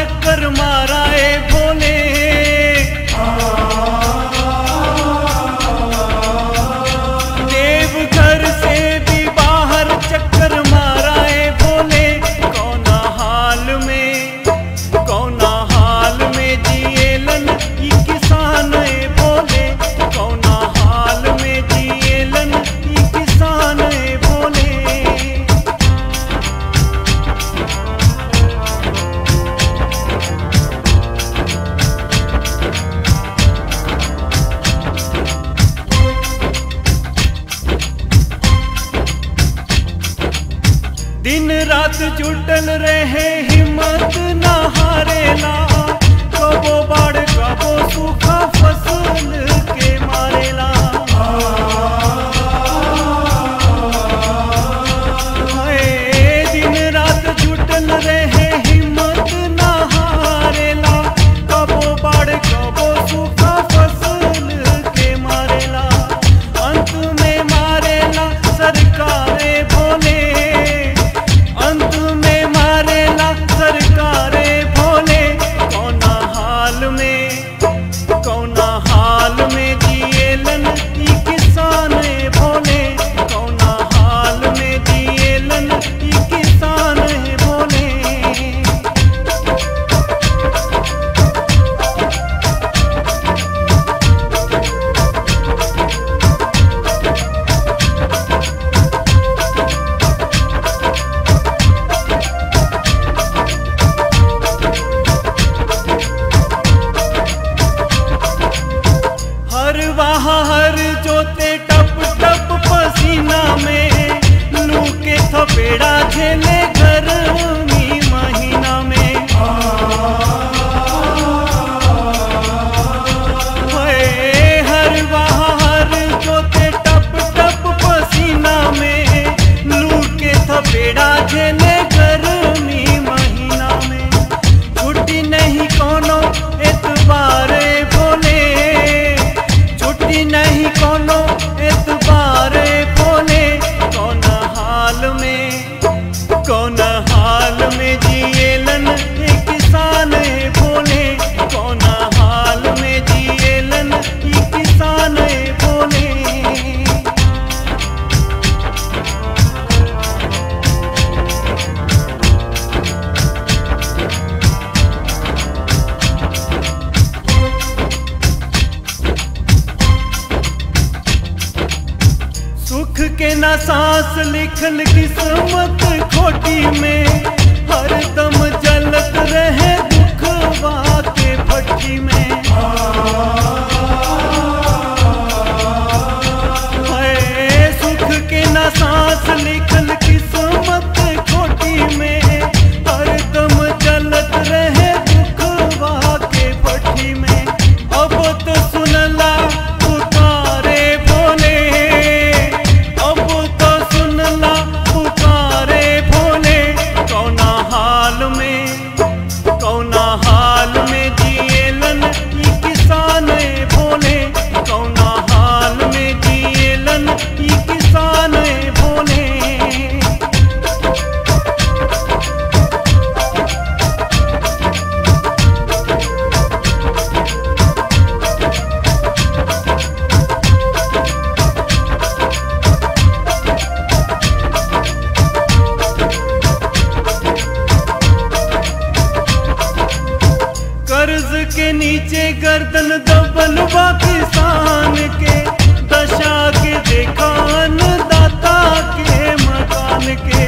चक्कर मारा ए भोले। देवघर से भी बाहर चक्कर मारा ए भोले। कौना हाल में जिएलन ई किसान ए भोले। कौना हाल में जिएलन ई किसान ए भोले। दिन रात जुटल रहे हिम्मत ना हारेला। कबो बाढ़ कबो सूखा फसल के मारेला। दिन रात जुटल रहे हिम्मत ना हारेला। कबो बाढ़ कबो सूखा फसल के मारेला। अंत में मारेला सरकारे भोले। अंत में मारेला सरकारे भोले। कौना हाल में जिएलन ई किसान ए भोले। कौना हाल में जिएलन ई किसान ए भोले। हर जोते टप टप पसीना में। लू के थपेड़ा झेले गर्मी महीना में। हर जोते टप टप पसीना में। लू के थपेड़ा झेले गर्मी महीना में। छुट्टी नहीं कोनो एतबारे भोले। छुट्टी नहीं कोनो एतबारे भोले। कौना हाल में जिएलन ए किसान ए भोले। कौना हाल में जिएलन ई किसान ए भोले। सुख के ना सांस लिखल किस्मत खोटी में। हर दम जलत रहे दुखवा के भट्टी में। सुख के ना सांस लिखल किस्मत खोटी में। हर दम जलत रहे दुखवा के भट्टी में। अब तो सुनला पुकारे भोले। अब तो सुनला पुकारे भोले। कौना हाल में जिएलन ई किसान ए भोले। कौना हाल में जिएलन ई किसान ए भोले। कर्ज के नीचे गर्दन दबल बा किसान के। दशा के देखा अन्नदाता के मकान के।